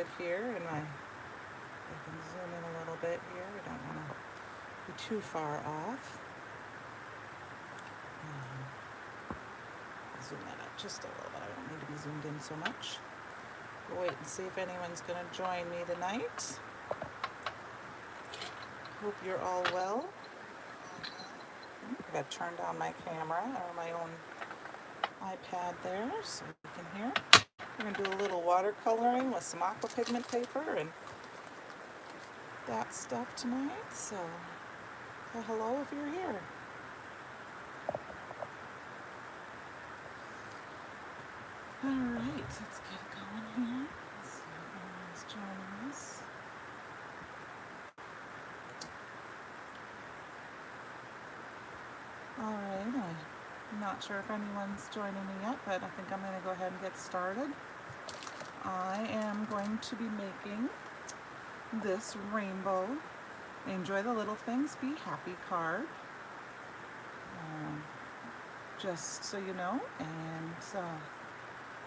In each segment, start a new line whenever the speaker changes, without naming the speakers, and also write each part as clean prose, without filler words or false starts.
good here, and I can zoom in a little bit here. I don't want to be too far off. Zoom that up just a little bit. I don't need to be zoomed in so much. We'll wait and see if anyone's going to join me tonight. Hope you're all well. I've got to turn down my camera or my own iPad there so you can hear. We're going to do a little watercoloring with some aqua pigment paper and that stuff tonight. So, hello if you're here. Alright, let's get it going here. Let's see if anyone's joining us. Alright, I'm not sure if anyone's joining me yet, but I think I'm going to go ahead and get started. I am going to be making this rainbow Enjoy the Little Things, Be Happy card. Just so you know, and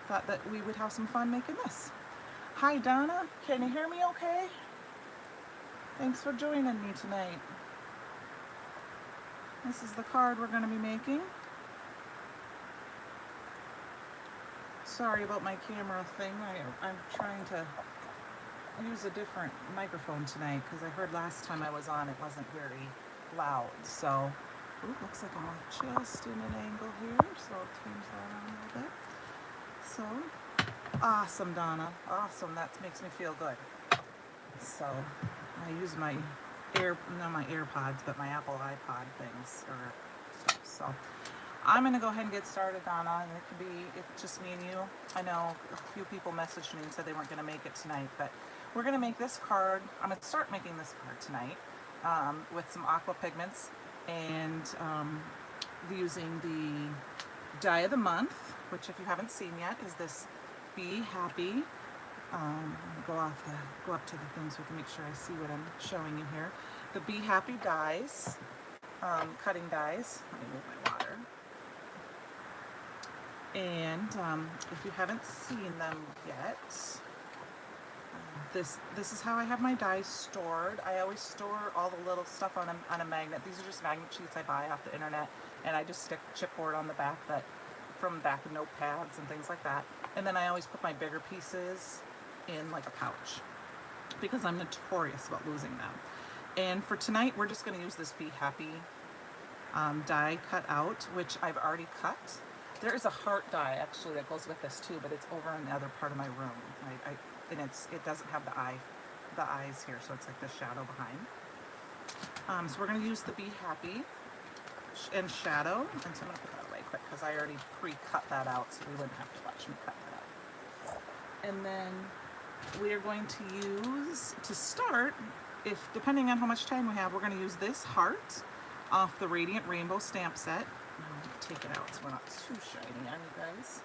thought that we would have some fun making this. Hi Donna, can you hear me okay? Thanks for joining me tonight. This is the card we're going to be making. Sorry about my camera thing. I'm trying to use a different microphone tonight because I heard last time I was on it wasn't very loud. So, looks like I'm off just in an angle here, so I'll change that around a little bit. So, awesome Donna, awesome, that makes me feel good. So, I use my not my AirPods, but my Apple iPod things or stuff. So, I'm going to go ahead and get started, Donna, and it's just me and you. I know a few people messaged me and said they weren't going to make it tonight, but we're going to make this card. I'm going to start making this card tonight with some aqua pigments and using the die of the month, which if you haven't seen yet is this Be Happy. Go up to the thing so we can make sure I see what I'm showing you here. The Be Happy dies, cutting dies. Let me move my water. And if you haven't seen them yet, this is how I have my dies stored. I always store all the little stuff on a magnet. These are just magnet sheets I buy off the internet, and I just stick chipboard on the back from back of notepads and things like that. And then I always put my bigger pieces in like a pouch because I'm notorious about losing them. And for tonight, we're just going to use this Be Happy die cut out, which I've already cut. There is a heart die actually that goes with this too, but it's over in the other part of my room. And it doesn't have the eyes here, so it's like the shadow behind. So we're going to use the Be Happy and shadow, and so I'm going to put that away quick because I already pre-cut that out, so we wouldn't have to watch me cut that out. And then we are going to use, to start, depending on how much time we have, we're going to use this heart off the Radiant Rainbow stamp set. Take it out so we're not too shiny on you guys.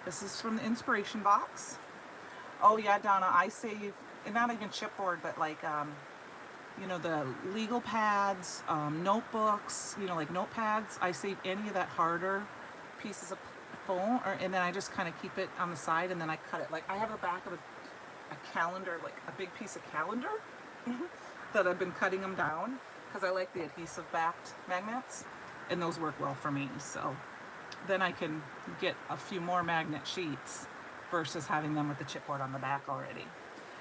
This is from the inspiration box. Oh yeah, Donna, I save, and not even chipboard, but like, you know, the legal pads, notebooks, you know, like notepads. I save any of that harder pieces of foam, and then I just kind of keep it on the side, and then I cut it. Like I have the back of a calendar, like a big piece of calendar that I've been cutting them down because I like the adhesive backed magnets. And those work well for me, so then I can get a few more magnet sheets versus having them with the chipboard on the back already.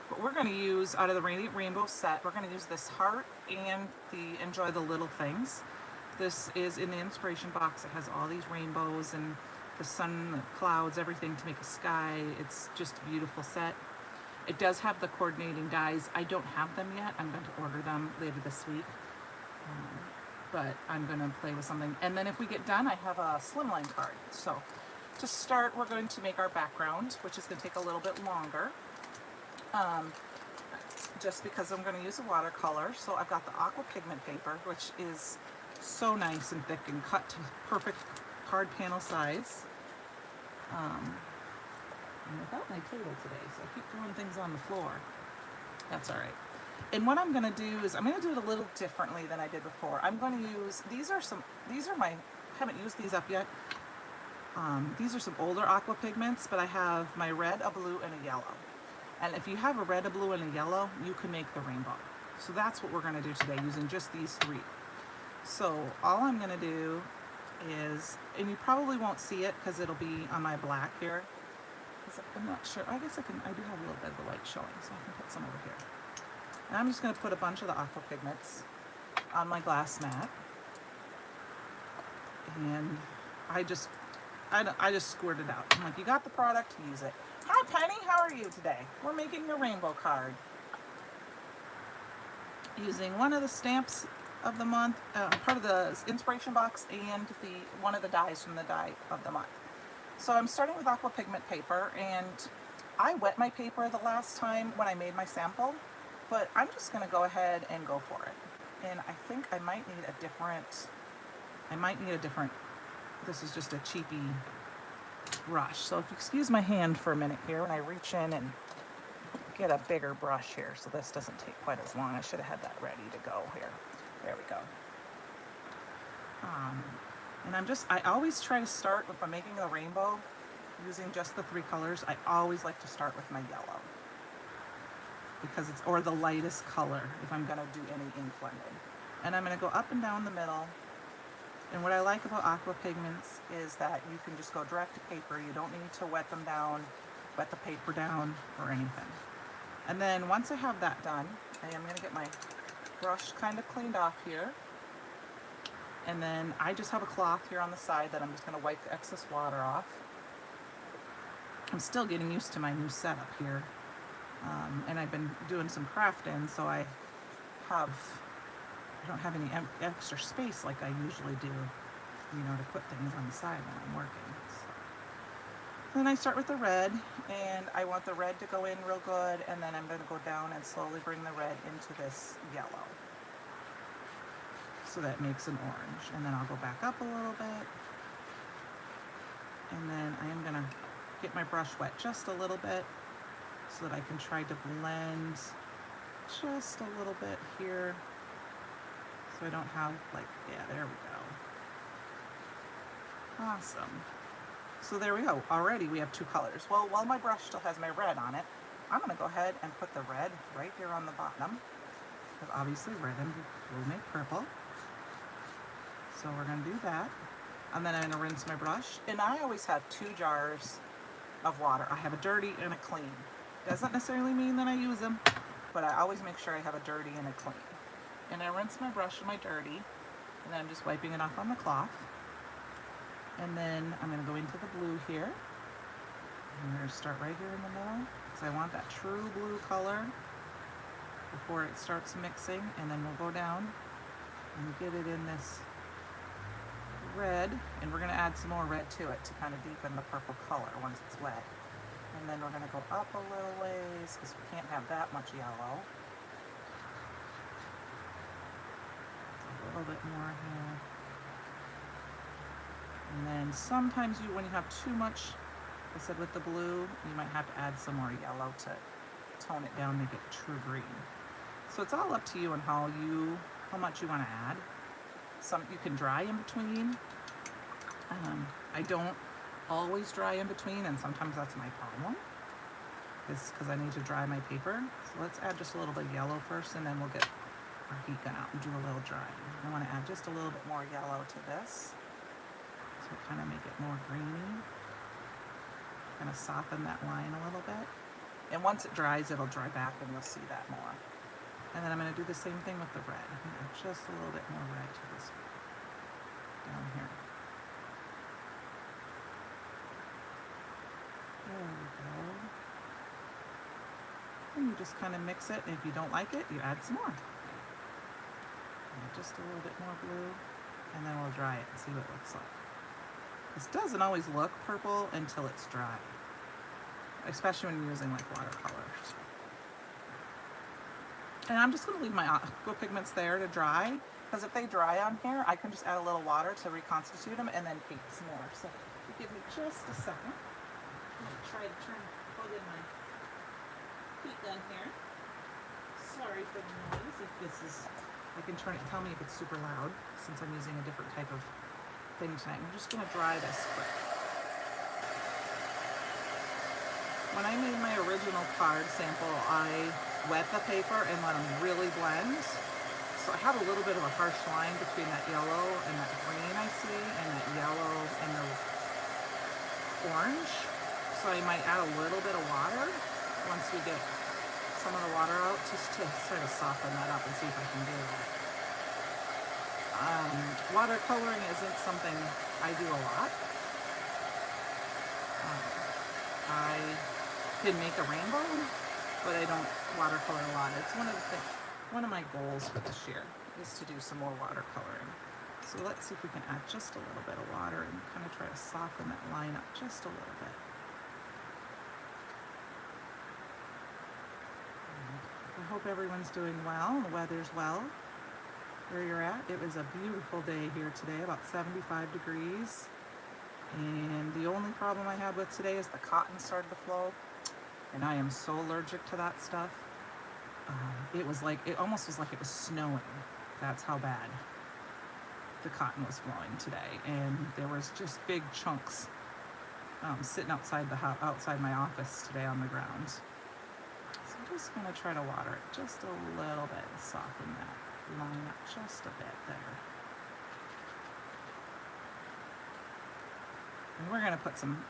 But we're going to use, out of the Radiant Rainbow set, we're going to use this heart and the Enjoy the Little Things. This is in the inspiration box. It has all these rainbows and the sun, the clouds, everything to make a sky. It's just a beautiful set. It does have the coordinating dies. I don't have them yet. I'm going to order them later this week. But I'm going to play with something. And then if we get done, I have a slimline card. So to start, we're going to make our background, which is going to take a little bit longer. Just because I'm going to use a watercolor. So I've got the aqua pigment paper, which is so nice and thick and cut to perfect card panel size. I'm without my table today, so I keep throwing things on the floor. That's all right. And what I'm going to do is I'm going to do it a little differently than I did before. I'm going to use, these are my, I haven't used these up yet. These are some older aqua pigments, but I have my red, a blue, and a yellow. And if you have a red, a blue, and a yellow, you can make the rainbow. So that's what we're going to do today using just these 3. So all I'm going to do is, and you probably won't see it because it'll be on my black here. I'm not sure. I guess I do have a little bit of the white showing, so I can put some over here. And I'm just going to put a bunch of the aqua pigments on my glass mat. And I just squirt it out. I'm like, you got the product, use it. Hi Penny, how are you today? We're making a rainbow card using one of the stamps of the month, part of the inspiration box, and one of the dies from the die of the month. So I'm starting with aqua pigment paper, and I wet my paper the last time when I made my sample, but I'm just going to go ahead and go for it. And I think I might need a different, this is just a cheapy brush. So if you excuse my hand for a minute here when I reach in and get a bigger brush here, so this doesn't take quite as long. I should have had that ready to go here. There we go. And I always try to start, if I'm making a rainbow using just the 3 colors, I always like to start with my yellow, because it's, or the lightest color if I'm going to do any ink blending. And I'm going to go up and down the middle. And what I like about aqua pigments is that you can just go direct to paper. You don't need to wet them down, wet the paper down, or anything. And then once I have that done, I am going to get my brush kind of cleaned off here. And then I just have a cloth here on the side that I'm just going to wipe the excess water off. I'm still getting used to my new setup here. And I've been doing some crafting, so I don't have any extra space like I usually do, to put things on the side when I'm working. So then I start with the red, and I want the red to go in real good, and then I'm going to go down and slowly bring the red into this yellow. So that makes an orange. And then I'll go back up a little bit. And then I am going to get my brush wet just a little bit so that I can try to blend just a little bit here. So I don't have there we go. Awesome. So there we go. Already we have 2 colors. Well, while my brush still has my red on it, I'm going to go ahead and put the red right here on the bottom, because obviously red and blue make purple. So we're going to do that. And then I'm going to rinse my brush. And I always have 2 jars of water. I have a dirty and a clean. Doesn't necessarily mean that I use them, but I always make sure I have a dirty and a clean. And I rinse my brush in my dirty, and then I'm just wiping it off on the cloth. And then I'm going to go into the blue here. I'm going to start right here in the middle, because I want that true blue color before it starts mixing. And then we'll go down and get it in this red, and we're going to add some more red to it to kind of deepen the purple color once it's wet. And then we're going to go up a little ways, because we can't have that much yellow. A little bit more here. And then sometimes when you have too much, like I said, with the blue, you might have to add some more yellow to tone it down, make it true green. So it's all up to you on how much you want to add. Some you can dry in between. I don't always dry in between, and sometimes that's my problem, because I need to dry my paper. So let's add just a little bit of yellow first, and then we'll get our heat gun out and do a little drying. I want to add just a little bit more yellow to this, so kind of make it more greeny, kind of soften that line a little bit. And once it dries, it'll dry back, and you'll see that more. And then I'm going to do the same thing with the red. I'm going to add just a little bit more red to this down here. There we go. And you just kind of mix it, and if you don't like it, you add some more. And just a little bit more blue, and then we'll dry it and see what it looks like. This doesn't always look purple until it's dry, especially when you're using like watercolors. And I'm just going to leave my aqua pigments there to dry, because if they dry on here, I can just add a little water to reconstitute them and then paint some more. So give me just a second. I'm going to try to plug in my heat gun here. Sorry for the noise. If this is, I can tell me if it's super loud, since I'm using a different type of thing tonight. I'm just going to dry this quick. When I made my original card sample, I wet the paper and let them really blend. So I have a little bit of a harsh line between that yellow and that green I see, and that yellow and the orange. So I might add a little bit of water once we get some of the water out, just to sort of soften that up and see if I can do that. Watercoloring isn't something I do a lot. I can make a rainbow, but I don't watercolor a lot. It's one of my goals for this year is to do some more watercoloring. So let's see if we can add just a little bit of water and kind of try to soften that line up just a little bit. I hope everyone's doing well and the weather's well where you're at. It was a beautiful day here today, about 75 degrees. And the only problem I had with today is the cotton started to flow, and I am so allergic to that stuff. It almost was like it was snowing. That's how bad the cotton was flowing today, and there was just big chunks sitting outside outside my office today on the ground. So I'm just going to try to water it just a little bit and soften that line up just a bit there. And we're gonna put some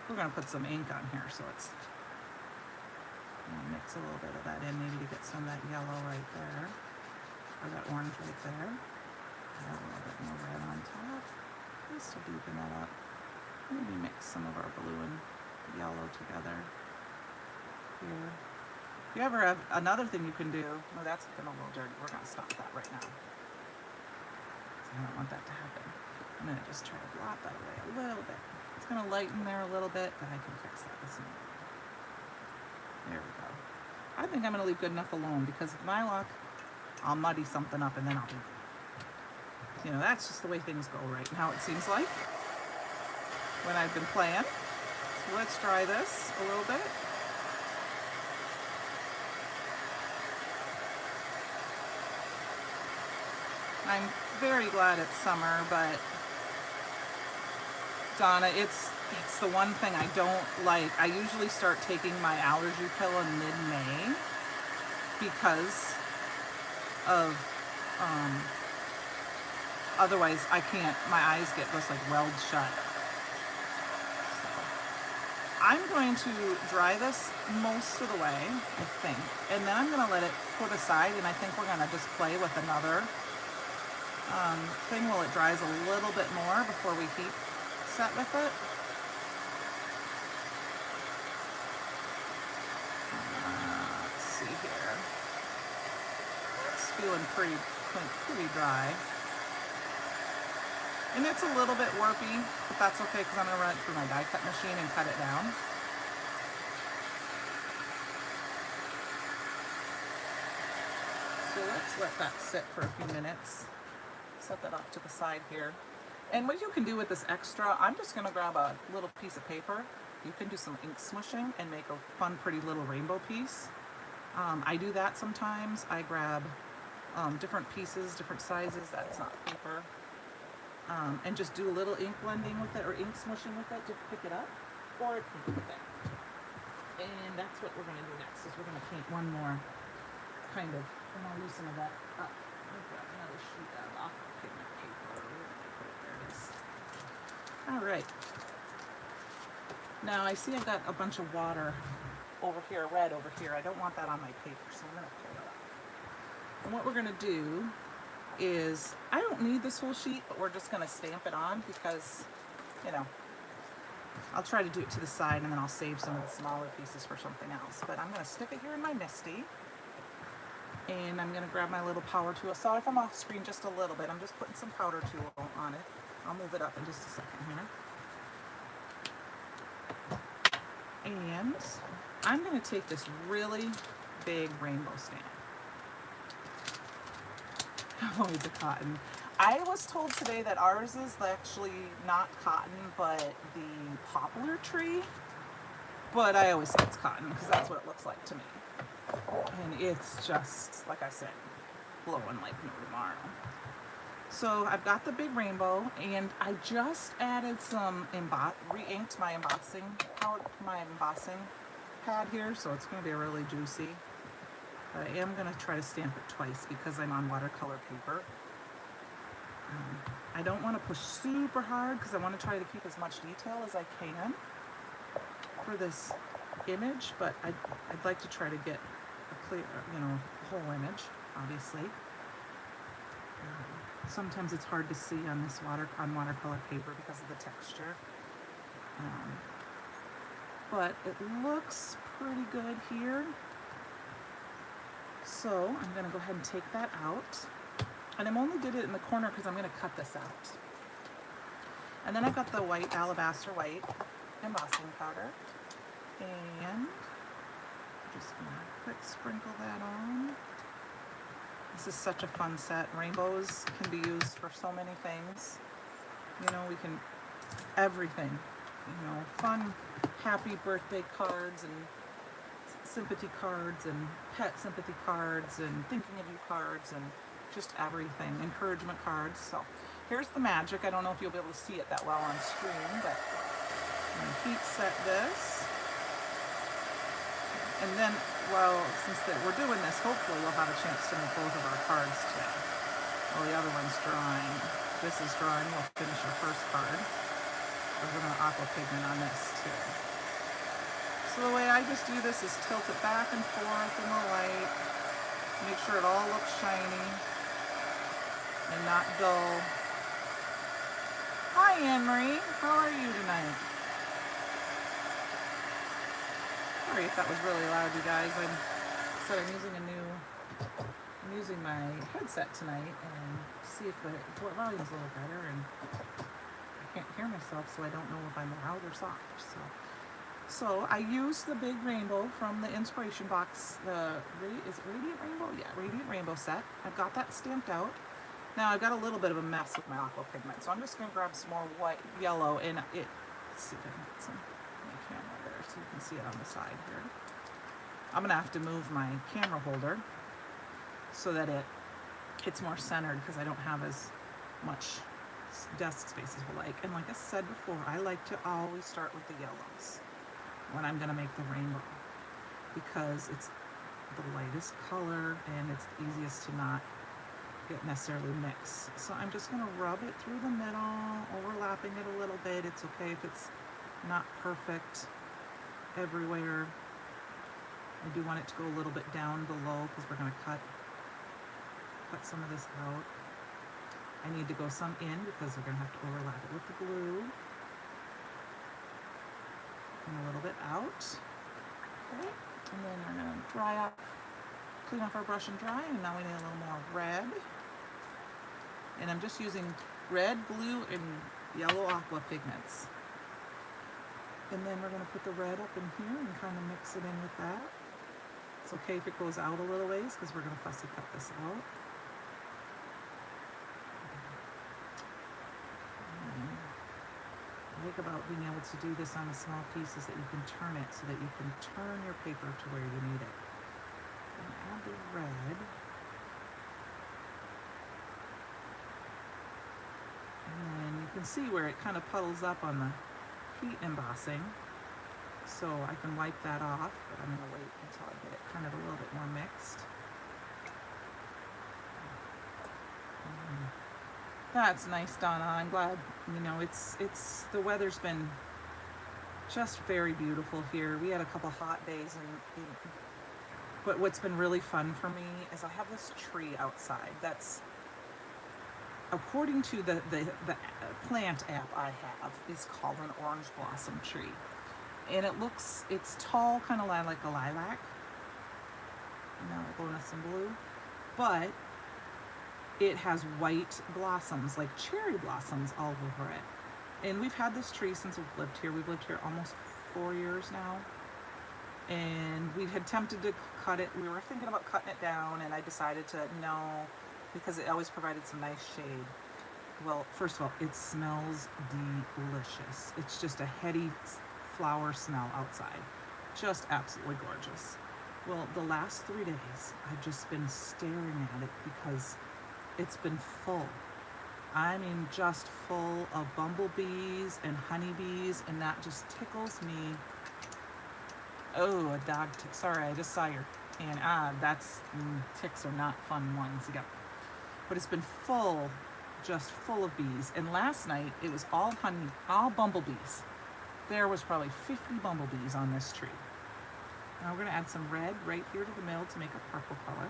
ink on here, so I'm gonna mix a little bit of that in, maybe to get some of that yellow right there, or that orange right there. Add a little bit more red on top, just to deepen that up. Maybe mix some of our blue and yellow together here. If you ever have another thing you can do, well, that's looking a little dirty. We're gonna stop that right now. I don't want that to happen. I'm gonna just try to blot that away a little bit. It's gonna lighten there a little bit, but I can fix that with some. There we go. I think I'm gonna leave good enough alone, because with my luck, I'll muddy something up and then I'll be, that's just the way things go right now, it seems like, when I've been playing. So let's try this a little bit. I'm very glad it's summer, but Donna, it's the one thing I don't like. I usually start taking my allergy pill in mid-May because of otherwise I can't, my eyes get just like weld shut. So I'm going to dry this most of the way, I think, and then I'm going to let it put aside, and I think we're going to just play with another thing while it dries a little bit more before we heat set with it. Let's see here. It's feeling pretty dry. And it's a little bit warpy, but that's okay because I'm going to run it through my die cut machine and cut it down. So let's let that sit for a few minutes. Set that off to the side here. And what you can do with this extra, I'm just going to grab a little piece of paper. You can do some ink smooshing and make a fun, pretty little rainbow piece. I do that sometimes. I grab different pieces, different sizes, that's not paper, and just do a little ink blending with it or ink smooshing with it to pick it up, or paint with it. And that's what we're going to do next, is we're going to paint one more kind of, and I'll use some of that up. I've got another sheet of pigment paper. There it is. All right. Now I see I've got a bunch of water over here, red over here. I don't want that on my paper, so I'm going to pull it off. And what we're going to do is, I don't need this whole sheet, but we're just going to stamp it on because, I'll try to do it to the side and then I'll save some of the smaller pieces for something else. But I'm going to stick it here in my MISTI. And I'm going to grab my little power tool. Sorry if I'm off screen just a little bit. I'm just putting some powder tool on it. I'll move it up in just a second here. And I'm going to take this really big rainbow stamp. Avoid the cotton. I was told today that ours is actually not cotton, but the poplar tree. But I always think it's cotton because that's what it looks like to me. And it's just, like I said, blowing like no tomorrow. So I've got the big rainbow, and I just added some re-inked my embossing pad here, so it's going to be really juicy. But I am going to try to stamp it twice because I'm on watercolor paper. I don't want to push super hard because I want to try to keep as much detail as I can for this image, but I'd like to try to get a clear, whole image, obviously. Sometimes it's hard to see on this watercolor paper because of the texture. But it looks pretty good here. So I'm going to go ahead and take that out. And I'm only did it in the corner because I'm going to cut this out. And then I've got the white, alabaster white embossing powder. And just going to quick sprinkle that on. This is such a fun set. Rainbows can be used for so many things. We can, everything. Fun, happy birthday cards and sympathy cards and pet sympathy cards and thinking of you cards and just everything. Encouragement cards. So here's the magic. I don't know if you'll be able to see it that well on screen, but I'm going to heat set this. And then, since we're doing this, hopefully we'll have a chance to make both of our cards today. Well, the other one's drying. This is drying. We'll finish our first card. We're going to aqua pigment on this too. So the way I just do this is tilt it back and forth in the light. Make sure it all looks shiny and not dull. Hi, Anne-Marie. How are you tonight? Sorry if that was really loud, you guys. I'm using my headset tonight and see if the volume's a little better, and I can't hear myself, so I don't know if I'm loud or soft. So I used the big rainbow from the inspiration box. Is it Radiant Rainbow? Yeah, Radiant Rainbow set. I've got that stamped out. Now I've got a little bit of a mess with my aqua pigment, so I'm just going to grab some more yellow, and let's see if I can get some my camera there so you can see it on the side here. I'm going to have to move my camera holder so that it's more centered because I don't have as much desk space as I like. And like I said before, I like to always start with the yellows when I'm going to make the rainbow because it's the lightest color and it's the easiest to not get necessarily mixed. So I'm just going to rub it through the middle, overlapping it a little bit. It's okay if it's not perfect everywhere. I do want it to go a little bit down below because we're going to cut some of this out. I need to go some in because we're going to have to overlap it with the glue. And a little bit out. Okay. And then we're going to clean off our brush and dry. And now we need a little more red. And I'm just using red, blue, and yellow aqua pigments. And then we're going to put the red up in here and kind of mix it in with that. It's okay if it goes out a little ways because we're going to fussy cut this out. What I like about being able to do this on a small piece is that you can turn it so that you can turn your paper to where you need it. And add the red. And then you can see where it kind of puddles up on the heat embossing. So I can wipe that off, but I'm going to wait until I get it kind of a little bit more mixed. That's nice, Donna. I'm glad, it's the weather's been just very beautiful here. We had a couple hot days, but what's been really fun for me is I have this tree outside that's, according to the plant app I have, is called an orange blossom tree. And it's tall, kind of like a lilac. Now we're going with some blue. But it has white blossoms, like cherry blossoms all over it. And we've had this tree since we've lived here. We've lived here almost 4 years now. And we had attempted to cut it. We were thinking about cutting it down, and I decided to no, because it always provided some nice shade. Well, first of all, it smells delicious. It's just a heady flower smell outside. Just absolutely gorgeous. Well, the last 3 days, I've just been staring at it because it's been full. I mean, just full of bumblebees and honeybees, and that just tickles me Oh, a dog tick. Sorry, I just saw your. And that's ticks are not fun ones. Yep. But it's been full, just full of bees. And last night it was all honey, all bumblebees. There was probably 50 bumblebees on this tree. Now we're going to add some red right here to the middle to make a purple color.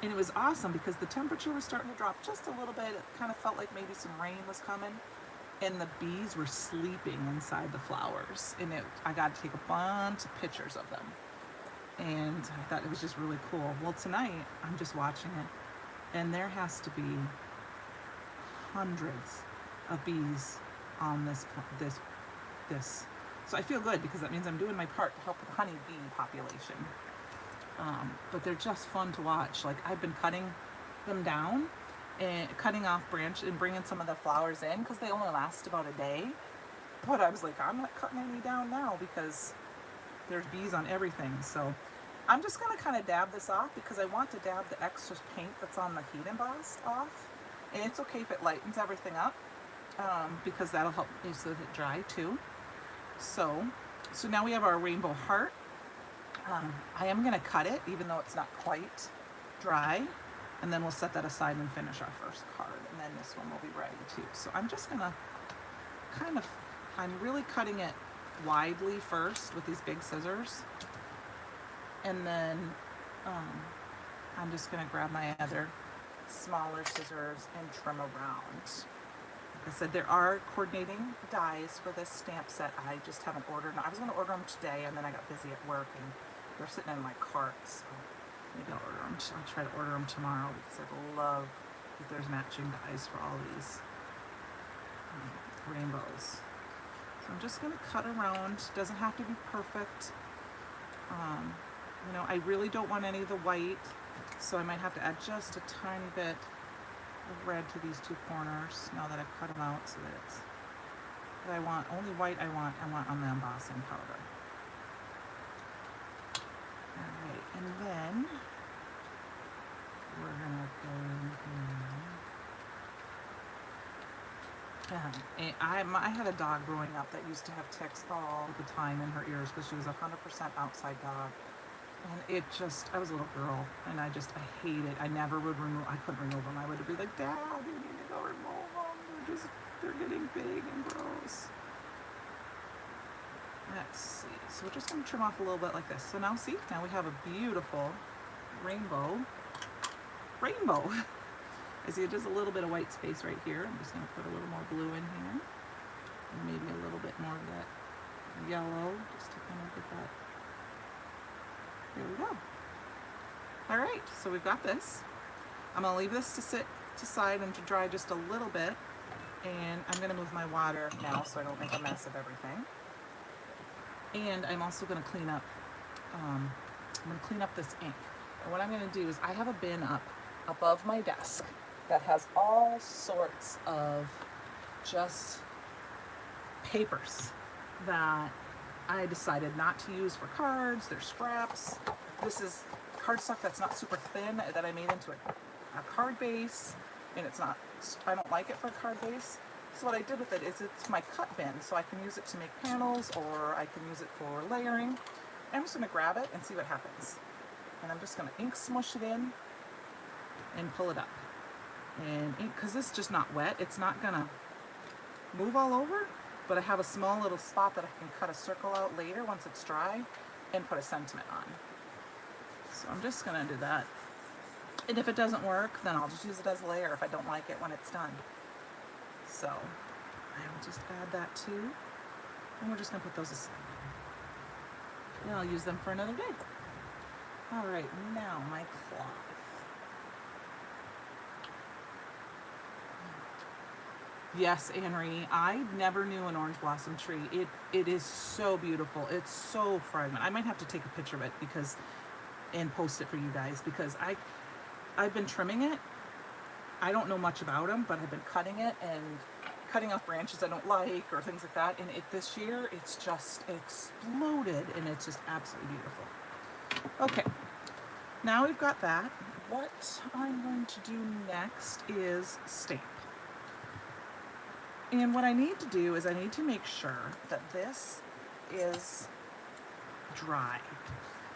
And it was awesome because the temperature was starting to drop just a little bit. It kind of felt like maybe some rain was coming. And the bees were sleeping inside the flowers. And I got to take a bunch of pictures of them. And I thought it was just really cool. Well, tonight I'm just watching it. And there has to be hundreds of bees on this. So I feel good because that means I'm doing my part to help with the honeybee population. But they're just fun to watch. Like I've been cutting them down and cutting off branch and bringing some of the flowers in because they only last about a day. But I was like, I'm not cutting any down now because there's bees on everything. So I'm just gonna kind of dab this off because I want to dab the extra paint that's on the heat emboss off. And it's okay if it lightens everything up because that'll help me so that it dry too. So now we have our rainbow heart. I am gonna cut it even though it's not quite dry, and then we'll set that aside and finish our first card, and then this one will be ready too. So I'm just gonna I'm really cutting it widely first with these big scissors, and then I'm just gonna grab my other smaller scissors and trim around. Like I said, there are coordinating dies for this stamp set. I just haven't ordered them. I was going to order them today, and then I got busy at work, and they're sitting in my cart, so maybe I'll order them. I'll try to order them tomorrow because I'd love if there's matching dies for all these rainbows. So I'm just going to cut around. It doesn't have to be perfect. You know, I really don't want any of the white, so I might have to add just a tiny bit of red to these two corners now that I've cut them out, so that it's that I want only white. I want on the embossing powder. All right, and then we're gonna go in here. I had a dog growing up that used to have ticks all the time in her ears because she was 100% outside dog. And it just, I was a little girl, and I hate it. I never would I couldn't remove them. I would be like, Dad, you need to go remove them. They're getting big and gross. Let's see. So we're just going to trim off a little bit like this. So now see, now we have a beautiful rainbow. I see just a little bit of white space right here. I'm just going to put a little more blue in here. And maybe a little bit more of that yellow, just to kind of get that. There we go. All right, so we've got this. I'm gonna leave this to sit to side and to dry just a little bit. And I'm gonna move my water now so I don't make a mess of everything. And I'm also gonna clean up, this ink. And what I'm gonna do is I have a bin up above my desk that has all sorts of just papers that I decided not to use for cards. They're scraps. This is cardstock that's not super thin that I made into a card base, and it's not, I don't like it for a card base. So what I did with it is it's my cut bin, so I can use it to make panels, or I can use it for layering. I'm just gonna grab it and see what happens. And I'm just gonna ink smush it in and pull it up. And ink, because this is just not wet, it's not gonna move all over, but I have a small little spot that I can cut a circle out later once it's dry and put a sentiment on. So I'm just gonna do that. And if it doesn't work, then I'll just use it as a layer if I don't like it when it's done. So I will just add that too. And we're just gonna put those aside. And I'll use them for another day. All right, now my cloth. Yes, Anne-Marie, I never knew an orange blossom tree. It is so beautiful. It's so fragrant. I might have to take a picture of it and post it for you guys because I've been trimming it. I don't know much about them, but I've been cutting it and cutting off branches I don't like or things like that. And this year, it's just exploded and it's just absolutely beautiful. Okay, now we've got that. What I'm going to do next is stamp. And what I need to do is I need to make sure that this is dry.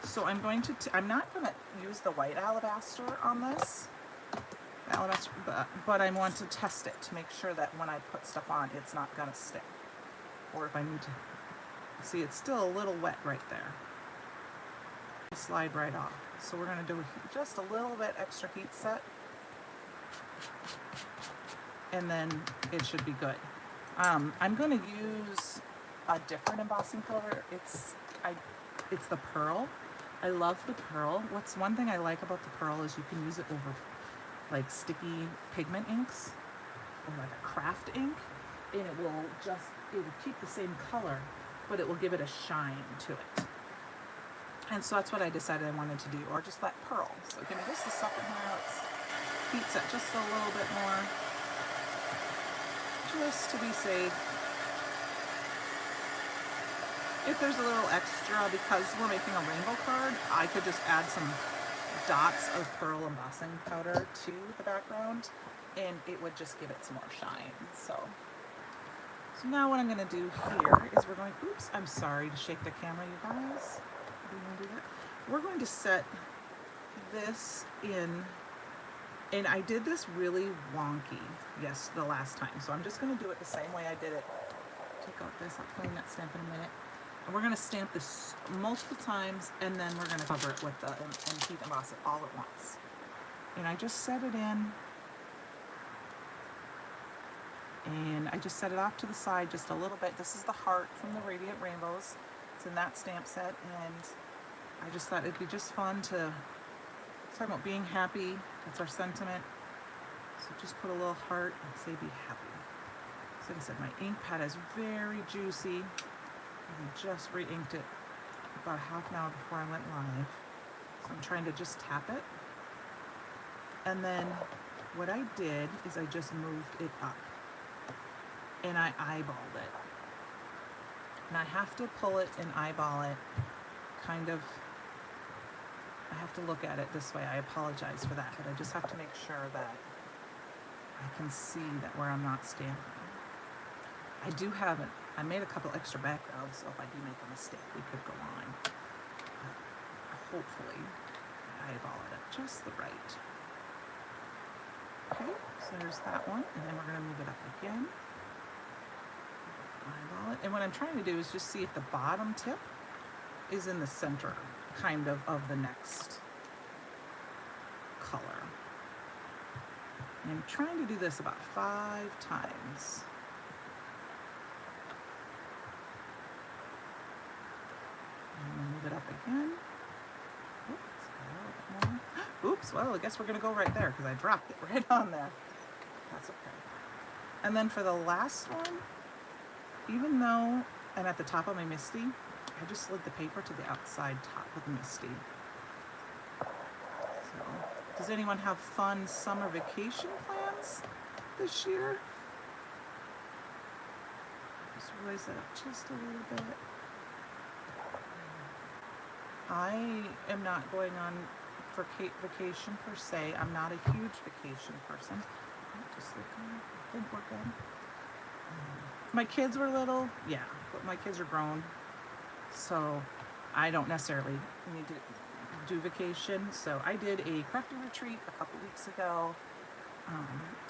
So I'm going to, I'm not going to use the white alabaster on this, but I want to test it to make sure that when I put stuff on, it's not going to stick. Or if I need to, see, it's still a little wet right there. Slide right off. So we're going to do just a little bit extra heat set, and then it should be good. I'm going to use a different embossing powder. It's the Pearl. I love the Pearl. What's one thing I like about the Pearl is you can use it over like sticky pigment inks or like a craft ink, and it will keep the same color, but it will give it a shine to it. And so that's what I decided I wanted to do, or just that Pearl. So give me just a second here. Let's heat set just a little bit more, just to be safe. If there's a little extra, because we're making a rainbow card, I could just add some dots of Pearl embossing powder to the background, and it would just give it some more shine. So now what I'm going to do here is we're going, oops, I'm sorry to shake the camera, you guys. We're going to set this in, and I did this really wonky, the last time. So I'm just going to do it the same way I did it. Take out this, I'll clean that stamp in a minute. And we're going to stamp this multiple times, and then we're going to cover it with the, and heat emboss it all at once. And I just set it in, and I just set it off to the side just a little bit. This is the heart from the Radiant Rainbows. It's in that stamp set, and I just thought it'd be just fun to talk about being happy. That's our sentiment. So just put a little heart and say be happy. So like I said, my ink pad is very juicy. I just re-inked it about half an hour before I went live. So I'm trying to just tap it. And then what I did is I just moved it up. And I eyeballed it. And I have to pull it and eyeball it kind of, I have to look at it this way. I apologize for that, but I just have to make sure that I can see that where I'm not stamping. I made a couple extra backgrounds, so if I do make a mistake, we could go on. But hopefully, I eyeball it at just the right. Okay, so there's that one, and then we're going to move it up again. Eyeball it, and what I'm trying to do is just see if the bottom tip is in the center, kind of the next color. And I'm trying to do this about 5 times. Move it up again. Oops, got a little bit more. Oops, well, I guess we're going to go right there because I dropped it right on there. That's okay. And then for the last one, even though I'm at the top of my Misty, I just slid the paper to the outside top of the Misty. So, does anyone have fun summer vacation plans this year? Just raise it up just a little bit. I am not going on vacation per se. I'm not a huge vacation person. Just looking, I think we're good. My kids were little, yeah, but my kids are grown, so I don't necessarily need to do vacation. So I did a crafting retreat a couple weeks ago.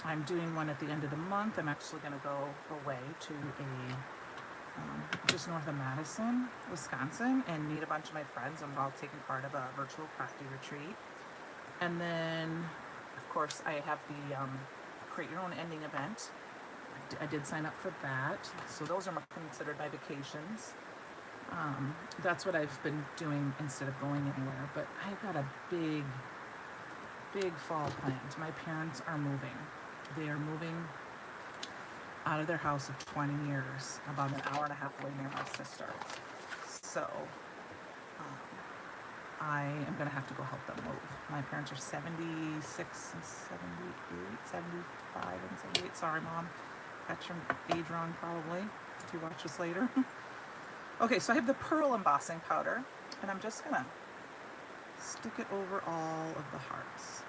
I'm doing one at the end of the month. I'm actually going to go away to just north of Madison, Wisconsin, and meet a bunch of my friends. I'm all taking part of a virtual crafting retreat. And then, of course, I have the Create Your Own Ending event. I did sign up for that. So those are considered my vacations. That's what I've been doing instead of going anywhere. But I've got a big fall planned. My parents are moving. They are moving out of their house of 20 years, about an hour and a half away near my sister. So I am going to have to go help them move. My parents are 76 and 78, 75 and 78. Sorry, Mom. Got your age wrong probably, if you watch this later. Okay, so I have the Pearl embossing powder, and I'm just going to stick it over all of the hearts.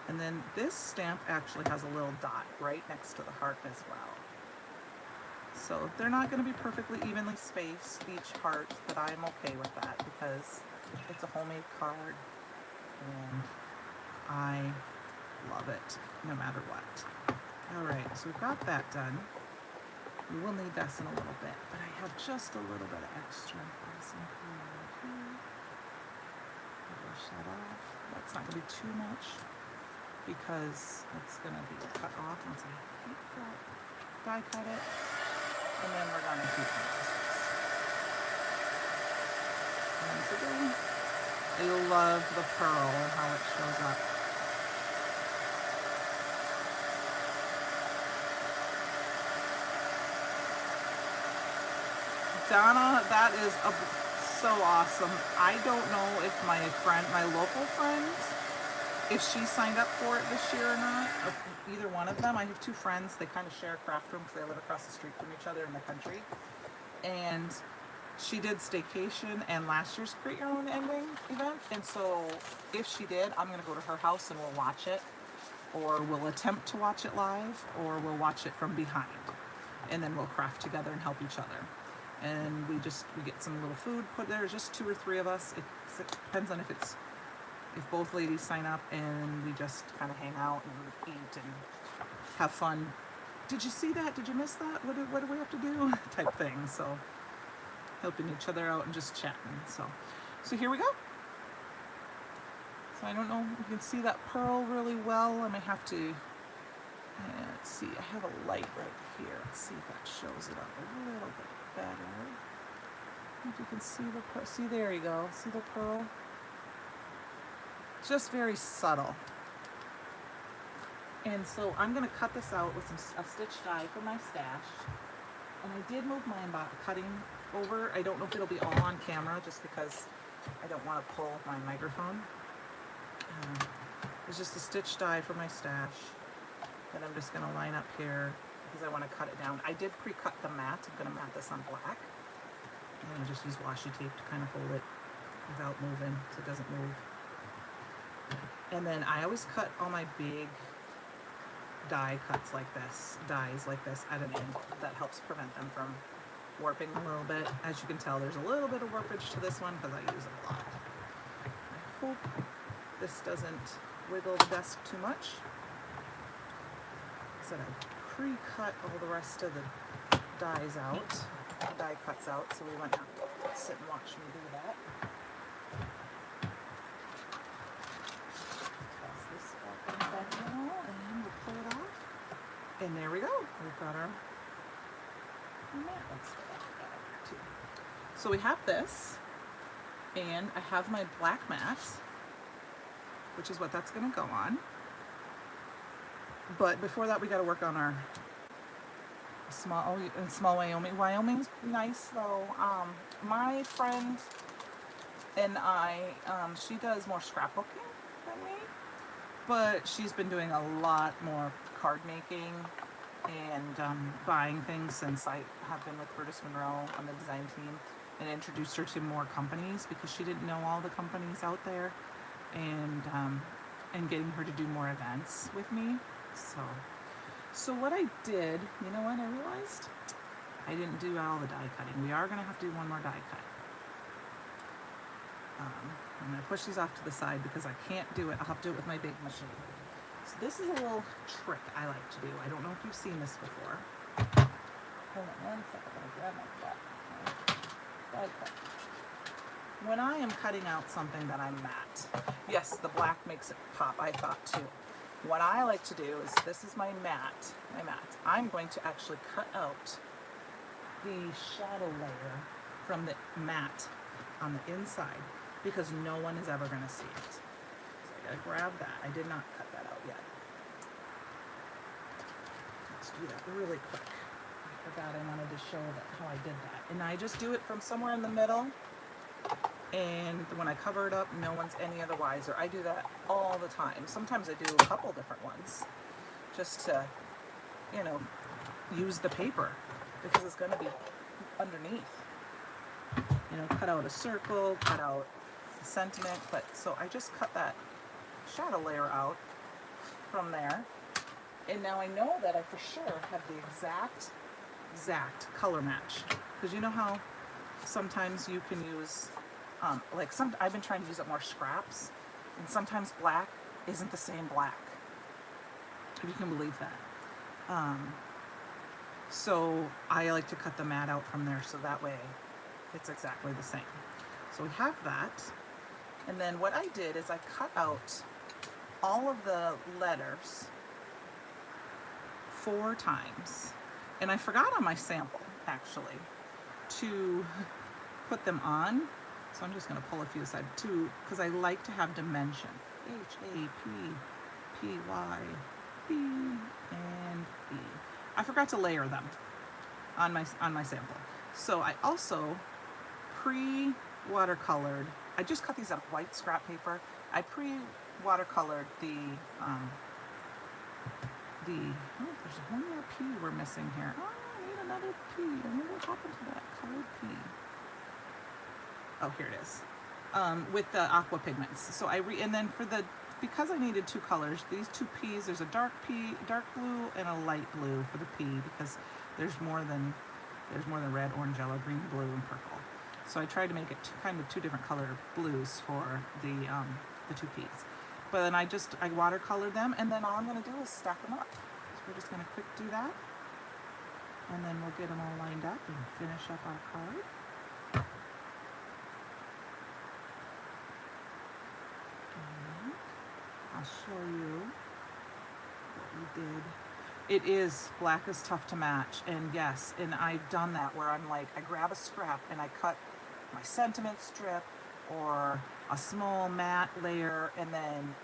And then this stamp actually has a little dot right next to the heart as well. So they're not going to be perfectly evenly spaced, each heart, but I'm okay with that because it's a homemade card and I love it no matter what. All right, so we've got that done. We will need this in a little bit, but I have just a little bit of extra resin here. Brush that off. That's not going to be too much because it's going to be cut off once I heat that, die cut it, and then we're going to heat it. Once again, you'll love the pearl and how it shows up. Donna, that is so awesome. I don't know if my local friends, if she signed up for it this year or not, or either one of them. I have two friends. They kind of share a craft room because they live across the street from each other in the country. And she did staycation and last year's Create Your Own Ending event. And so if she did, I'm going to go to her house and we'll watch it. Or we'll attempt to watch it live, or we'll watch it from behind. And then we'll craft together and help each other. And we get some little food put there, just 2 or 3 of us. It depends on if both ladies sign up, and we just kind of hang out and eat and have fun. Did you see that? Did you miss that? What do we have to do? Type thing. So helping each other out and just chatting. So here we go. So I don't know if you can see that pearl really well. I might have to, let's see, I have a light right here. Let's see if that shows it up a little bit better. I don't know if you can see the pearl. See, there you go. See the pearl? Just very subtle. And so I'm going to cut this out with a stitch die from my stash. And I did move my cutting over. I don't know if it'll be all on camera just because I don't want to pull my microphone. It's just a stitch die from my stash that I'm just going to line up here because I want to cut it down. I did pre-cut the mat. I'm going to mat this on black. And I just use washi tape to kind of hold it without moving so it doesn't move. And then I always cut all my big dies like this at an angle. That helps prevent them from warping a little bit. As you can tell, there's a little bit of warpage to this one because I use it a lot. I hope this doesn't wiggle the desk too much. So I pre-cut all the rest of the dies out, the die cuts out, so we wouldn't have to sit and watch me do that. Toss this back now, and we'll pull it off. And there we go. We've got our mat. Let's put that together too. So we have this, and I have my black mat, which is what that's going to go on. But before that, we got to work on our small Wyoming. Wyoming's nice though. My friend and I, she does more scrapbooking than me, but she's been doing a lot more card making and buying things since I have been with Curtis Monroe on the design team, and introduced her to more companies because she didn't know all the companies out there, and getting her to do more events with me. So what I did, you know what I realized? I didn't do all the die cutting. We are going to have to do one more die cut. I'm going to push these off to the side because I can't do it. I'll have to do it with my big machine. So this is a little trick I like to do. I don't know if you've seen this before. Hold on 1 second. I'm going to grab my black die cut. When I am cutting out something that I'm matte, yes, the black makes it pop, I thought too. What I like to do is, this is my mat. I'm going to actually cut out the shadow layer from the mat on the inside because no one is ever going to see it. So I gotta grab that. I did not cut that out yet. Let's do that really quick. I forgot I wanted to show how I did that. And I just do it from somewhere in the middle. And when I cover it up, no one's any other wiser. I do that all the time. Sometimes I do a couple different ones just to, you know, use the paper because it's going to be underneath. You know, cut out a circle, cut out a sentiment. But so I just cut that shadow layer out from there. And now I know that I for sure have the exact exact color match. Because you know how sometimes you can use, I've been trying to use up more scraps, and sometimes black isn't the same black, if you can believe that. So I like to cut the mat out from there so that way it's exactly the same. So we have that. And then what I did is I cut out all of the letters 4 times. And I forgot on my sample, actually, to put them on. So I'm just going to pull a few aside too, because I like to have dimension. H-A-P-P-Y-B and E. I forgot to layer them on my sample. So I also pre-watercolored. I just cut these out of white scrap paper. I pre-watercolored the there's one more P we're missing here. Oh, I need another P. I wonder what happened to that colored P. Oh, here it is. With the aqua pigments. So and then because I needed 2 colors, these 2 P's, there's a dark blue and a light blue for the P, because there's more than red, orange, yellow, green, blue, and purple. So I tried to make it kind of 2 different color blues for the 2 P's. But then I watercolored them, and then all I'm going to do is stack them up. So we're just going to quick do that, and then we'll get them all lined up and finish up our card. And I'll show you what we did. It is, black is tough to match, and yes, and I've done that where I'm like, I grab a scrap and I cut my sentiment strip or a small matte layer, and then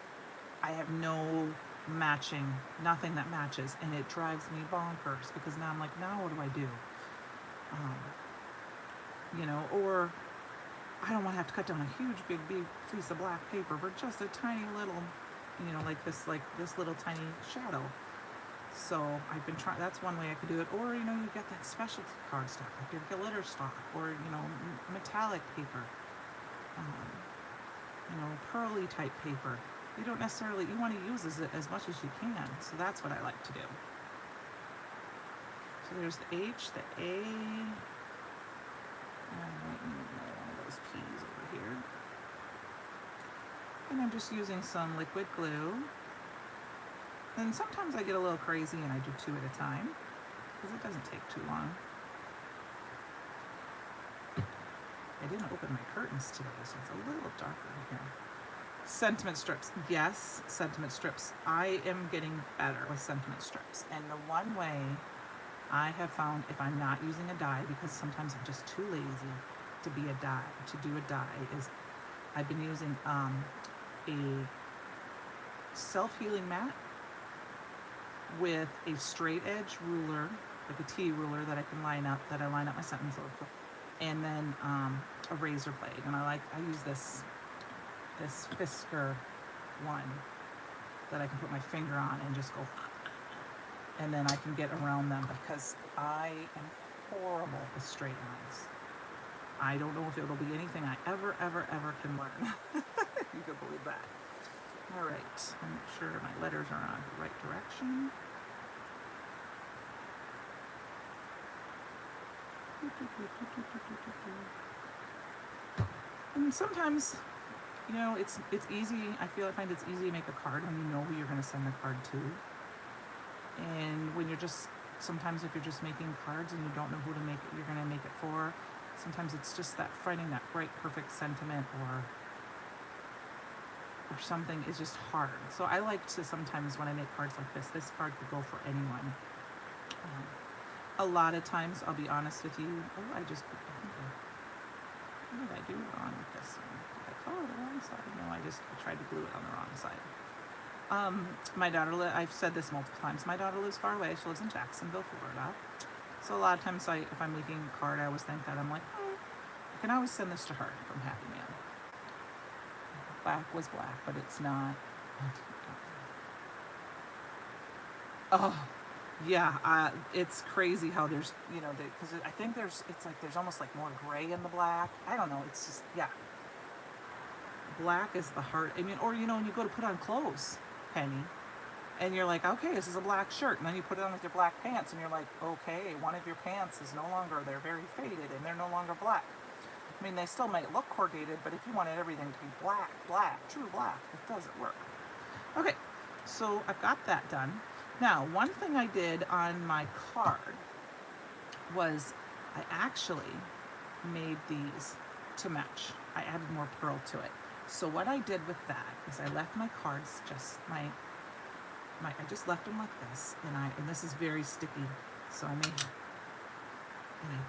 I have no matching, nothing that matches, and it drives me bonkers, because now I'm like, now what do I do? Or I don't want to have to cut down a huge big piece of black paper for just a tiny little, like this little tiny shadow. So I've been trying, that's one way I could do it. Or, you get that specialty cardstock, like your glitter stock, or, metallic paper, pearly type paper. You don't necessarily, you want to use it as much as you can. So that's what I like to do. So there's the H, the A, and one of those P's over here. And I'm just using some liquid glue. And sometimes I get a little crazy and I do 2 at a time, because it doesn't take too long. I didn't open my curtains today, so it's a little darker in here. Sentiment strips. Yes, sentiment strips. I am getting better with sentiment strips. And the one way I have found, if I'm not using a die, because sometimes I'm just too lazy to do a die, is I've been using a self-healing mat with a straight edge ruler, like a T ruler that I line up my sentence with, and then a razor blade. And I use this Fisker one that I can put my finger on and just go, and then I can get around them, because I am horrible with straight lines. I don't know if it'll be anything I ever can learn. You could believe that. All right, I'm not sure my letters are on the right direction. And sometimes, it's easy. I find it's easy to make a card when you know who you're going to send the card to. And when sometimes if you're just making cards and you don't know who you're going to make it for, sometimes it's just that finding that right perfect sentiment or something is just hard. So I like to sometimes, when I make cards like this card could go for anyone. A lot of times, I'll be honest with you, what did I do wrong with this one? Did I color the wrong side? No, I tried to glue it on the wrong side. My daughter, I've said this multiple times, my daughter lives far away. She lives in Jacksonville, Florida. So a lot of times, if I'm making a card, I always think that I'm like, I can always send this to her from Happy Man. Black was black, but it's not. Oh, yeah, it's crazy how there's, because I think there's almost like more gray in the black. I don't know, it's just, yeah. Black is the heart. I mean, or, when you go to put on clothes, Penny, And you're like, okay, this is a black shirt. And then you put it on with your black pants and you're like, okay, one of your pants is no longer, they're very faded and they're no longer black. I mean, they still might look corrugated, but if you wanted everything to be black, true black, it doesn't work. Okay, so I've got that done. Now, one thing I did on my card was I actually made these to match. I added more pearl to it. So what I did with that is I left my cards just I just left them like this, and this is very sticky, so I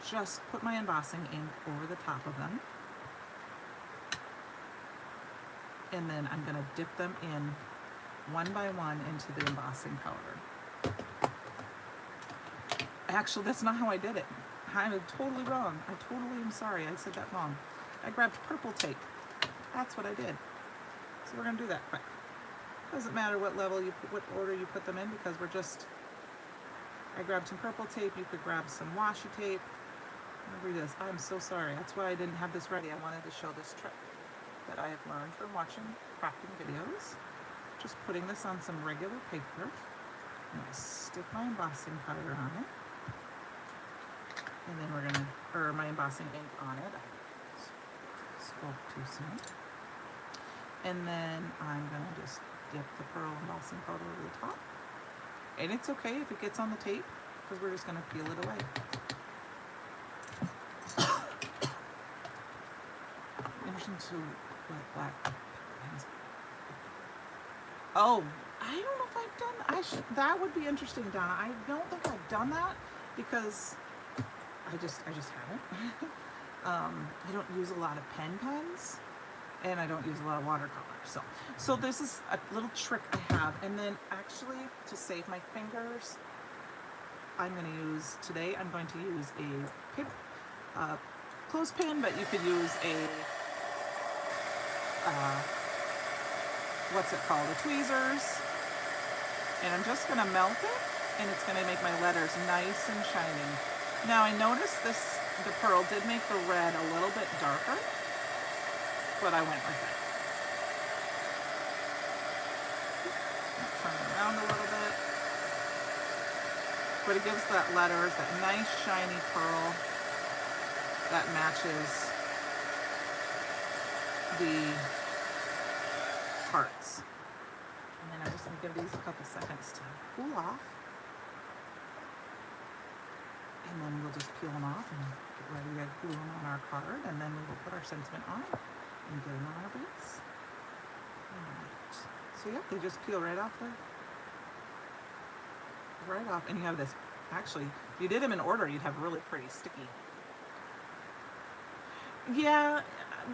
just put my embossing ink over the top of them, and then I'm going to dip them in one by one into the embossing powder. Actually, that's not how I did it. I'm totally wrong. I totally am sorry. I said that wrong. I grabbed purple tape. That's what I did. So we're going to do that quick. Doesn't matter what level what order you put them in, because I grabbed some purple tape. You could grab some washi tape. Read this. I'm so sorry. That's why I didn't have this ready. I wanted to show this trick that I have learned from watching crafting videos. Just putting this on some regular paper. I'm going to stick my embossing powder on it. And then we're going to, or my embossing ink on it. I spoke too soon. And then I'm going to just dip the pearl embossing powder over the top. And it's okay if it gets on the tape, because we're just going to peel it away. Interesting to black pens. Oh, I don't know if I've done that. That would be interesting, Donna. I don't think I've done that because I just haven't. I don't use a lot of pens, and I don't use a lot of watercolor. So this is a little trick I have. And then actually, to save my fingers, I'm going to use a clothespin, but you could use a what's it called? The tweezers. And I'm just going to melt it, and it's going to make my letters nice and shiny. Now I noticed the pearl did make the red a little bit darker, but I went with it. Turn it around a little bit. But it gives that letters, that nice shiny pearl that matches the parts. And then I'm just going to give these a couple seconds to cool off. And then we'll just peel them off and get ready to glue them on our card. And then we will put our sentiment on it and get them on our base. Alright. So yep, they just peel right off. And you have this, actually, if you did them in order, you'd have really pretty sticky. Yeah,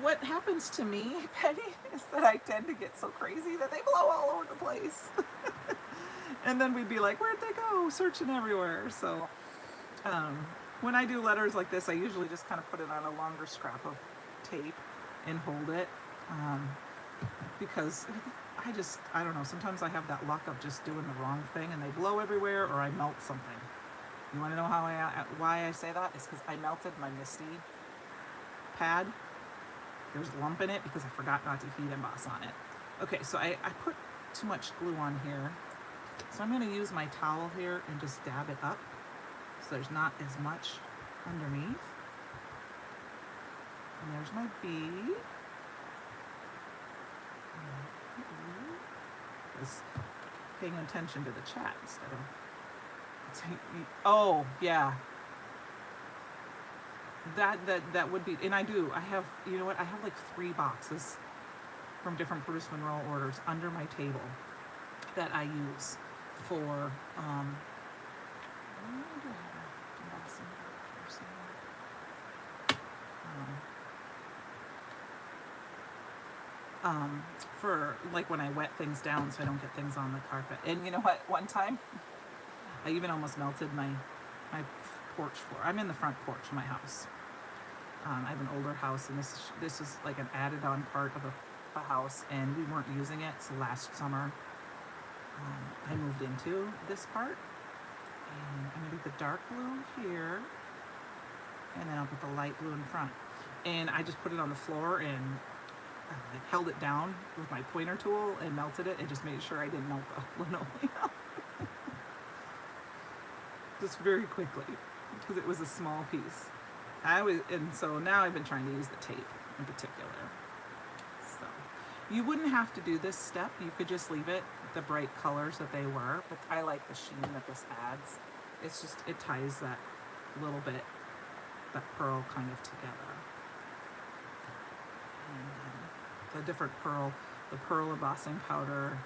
what happens to me, Penny, is that I tend to get so crazy that they blow all over the place. And then we'd be like, where'd they go? Searching everywhere. So when I do letters like this, I usually just kind of put it on a longer scrap of tape and hold it. Because I don't know, sometimes I have that luck of just doing the wrong thing and they blow everywhere, or I melt something. You want to know why I say that? It's because I melted my Misty pad. There's a lump in it because I forgot not to heat emboss on it. Okay, so I put too much glue on here. So I'm going to use my towel here and just dab it up so there's not as much underneath. And there's my bee. Is paying attention to the chat instead of oh yeah, that would be. And I have, you know what, I have like 3 boxes from different Produce Monroe orders under my table that I use for for like when I wet things down so I don't get things on the carpet. And you know what, one time I even almost melted my porch floor. I'm in the front porch of my house. I have an older house, and this is like an added on part of a house, and we weren't using it. So last summer I moved into this part, and I'm gonna do the dark blue here, and then I'll put the light blue in front. And I just put it on the floor, and held it down with my pointer tool and melted it and just made sure I didn't melt the linoleum. Just very quickly, because it was a small piece. And so now I've been trying to use the tape in particular. So you wouldn't have to do this step. You could just leave it the bright colors that they were, but I like the sheen that this adds. It's just, it ties that little bit, that pearl kind of together. And the different pearl, the pearl embossing powder,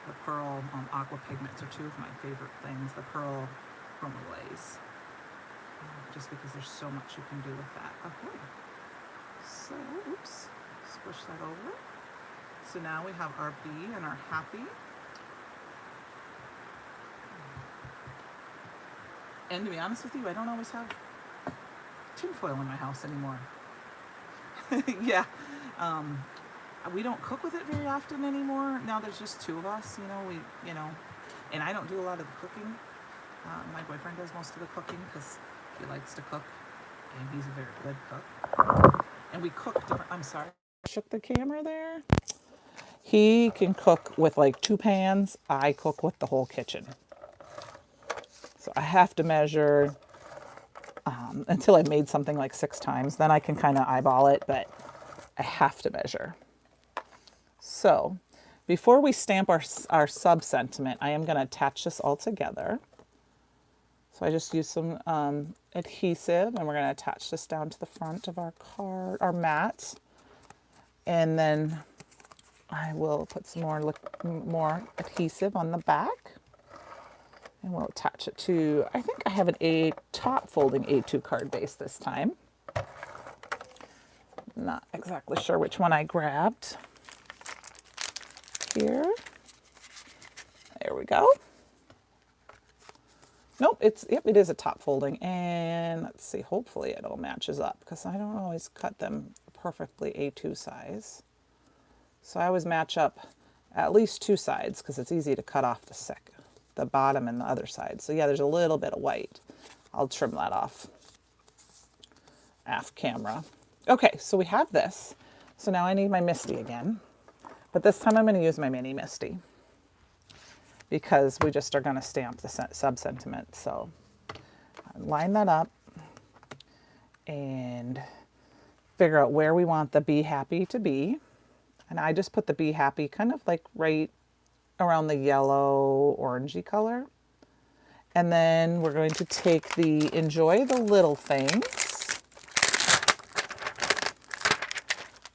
the pearl aqua pigments are two of my favorite things. The pearl chromalays, just because there's so much you can do with that. Okay, so oops, squish that over. So now we have our bee and our happy. And to be honest with you, I don't always have tinfoil in my house anymore. Yeah, we don't cook with it very often anymore. Now there's just two of us, and I don't do a lot of the cooking. My boyfriend does most of the cooking because he likes to cook, and he's a very good cook. And we cook different. I'm sorry, shook the camera there. He can cook with like 2 pans. I cook with the whole kitchen. So I have to measure until I've made something like 6 times. Then I can kind of eyeball it, but I have to measure. So before we stamp our sub sentiment, I am going to attach this all together. So I just use some adhesive, and we're going to attach this down to the front of our card, our mat. And then I will put some more adhesive on the back. And we'll attach it to, I think I have a top folding A2 card base this time. Not exactly sure which one I grabbed. Here. There we go. Nope, it is a top folding. And let's see, hopefully it all matches up, because I don't always cut them perfectly A2 size. So I always match up at least 2 sides, because it's easy to cut off the bottom and the other side. So yeah, there's a little bit of white. I'll trim that off camera. Okay, so we have this. So now I need my Misty again, but this time I'm going to use my mini Misty, because we just are going to stamp the sub sentiment. So line that up and figure out where we want the be happy to be. And I just put the be happy kind of like right around the yellow orangey color. And then we're going to take the enjoy the little things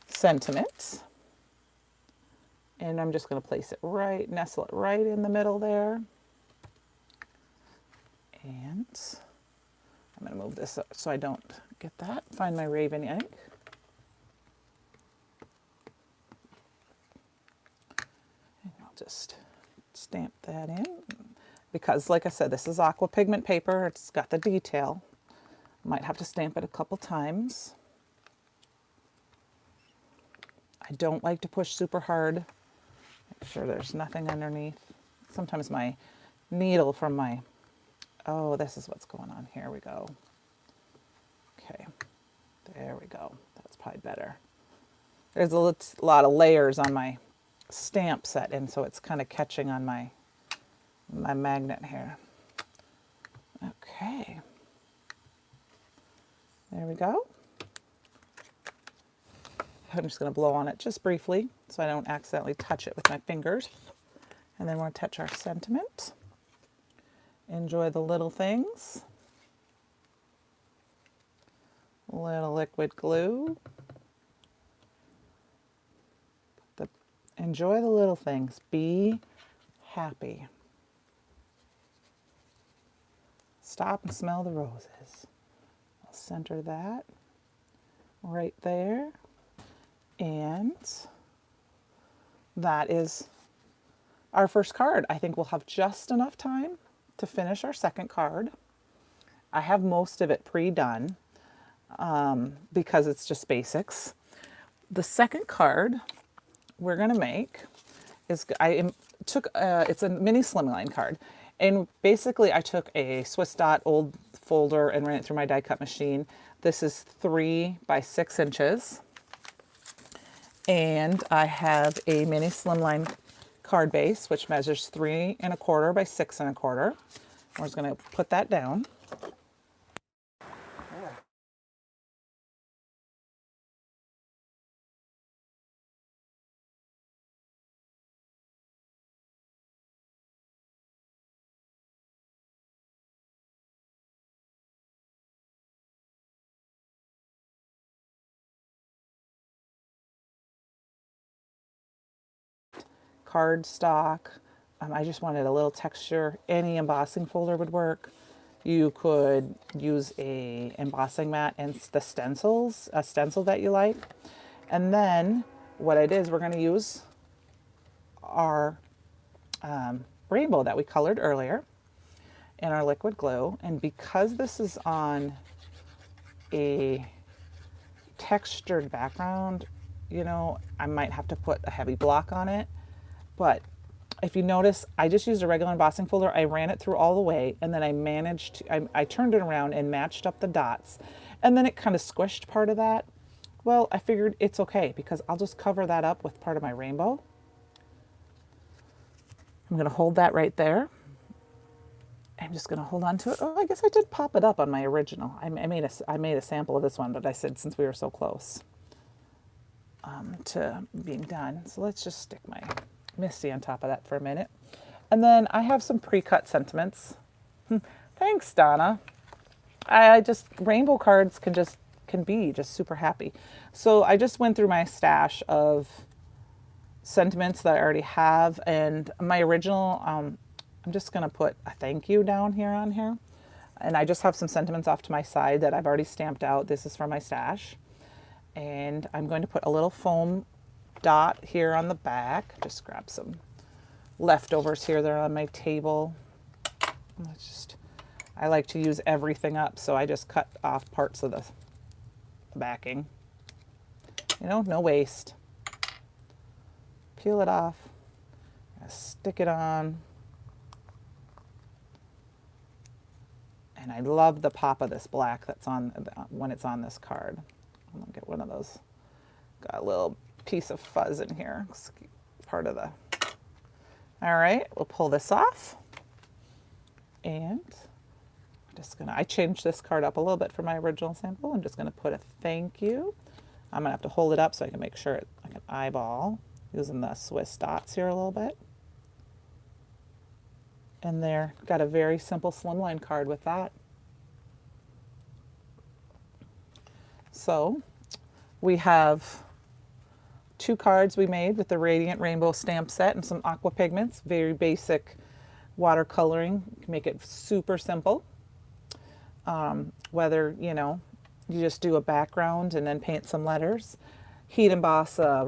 sentiment, and I'm just going to place it nestle it right in the middle there. And I'm going to move this up so I don't get that. Find my Raven ink. And I'll just stamp that in, because like I said, this is aqua pigment paper. It's got the detail. Might have to stamp it a couple times. I don't like to push super hard. Make sure there's nothing underneath. Sometimes my needle from my, oh, this is what's going on. Here we go. Okay, there we go. That's probably better. There's a lot of layers on my stamp set, and so it's kind of catching on my magnet here. Okay, there we go. I'm just going to blow on it just briefly so I don't accidentally touch it with my fingers. And then we'll touch our sentiment. Enjoy the little things. Little liquid glue. Enjoy the little things. Be happy. Stop and smell the roses. I'll center that right there. And that is our first card. I think we'll have just enough time to finish our second card. I have most of it pre-done because it's just basics. The second card we're going to make is, it's a mini slimline card. And basically I took a Swiss dot old folder and ran it through my die cut machine. This is 3 by 6 inches. And I have a mini slimline card base, which measures 3¼ by 6¼ We're just going to put that down. Cardstock. I just wanted a little texture. Any embossing folder would work. You could use a embossing mat and the stencils, a stencil that you like. And then what it is, we're going to use our rainbow that we colored earlier in our liquid glue. And because this is on a textured background, you know, I might have to put a heavy block on it. But if you notice, I just used a regular embossing folder. I ran it through all the way, and then I managed to, I turned it around and matched up the dots. And then it kind of squished part of that. Well, I figured it's okay because I'll just cover that up with part of my rainbow. I'm going to hold that right there. I'm just going to hold on to it. Oh, I guess I did pop it up on my original. I made a sample of this one, but I said since we were so close to being done. So let's just stick my Misty on top of that for a minute. And then I have some pre-cut sentiments. Thanks, Donna. I just, rainbow cards can be just super happy. So I just went through my stash of sentiments that I already have, and my original, I'm just gonna put a thank you down here on here. And I just have some sentiments off to my side that I've already stamped out. This is from my stash. And I'm going to put a little foam dot here on the back. Just grab some leftovers here. They're on my table. I like to use everything up, so I just cut off parts of the backing. You know, no waste. Peel it off. Stick it on. And I love the pop of this black that's on when it's on this card. I'm gonna get one of those. Got a little piece of fuzz in here. It's part of the. All right, we'll pull this off. And I'm just gonna, I changed this card up a little bit from my original sample. I'm just gonna put a thank you. I'm gonna have to hold it up so I can make sure I can eyeball using the Swiss dots here a little bit. And there, got a very simple slimline card with that. So we have 2 cards we made with the Radiant Rainbow stamp set and some aqua pigments, very basic watercoloring, make it super simple. Whether, you know, you just do a background and then paint some letters, heat emboss a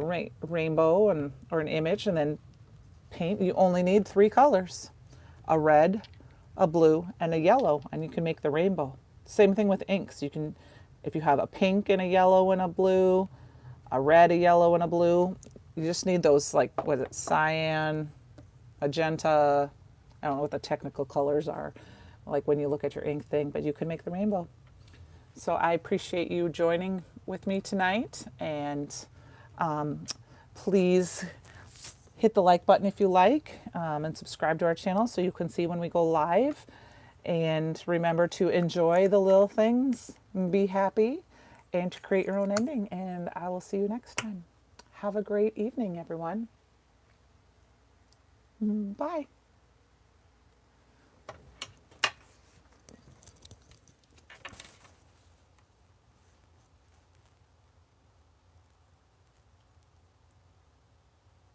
rainbow or an image and then paint. You only need 3 colors, a red, a blue, and a yellow, and you can make the rainbow. Same thing with inks. You can, if you have a pink and a yellow and a blue, a red, a yellow, and a blue, you just need those, like, what is it, cyan, magenta, I don't know what the technical colors are, like when you look at your ink thing, but you can make the rainbow. So I appreciate you joining with me tonight, and please hit the like button if you like, and subscribe to our channel so you can see when we go live. And remember to enjoy the little things, be happy, and to create your own ending. And I will see you next time. Have a great evening, everyone. Bye.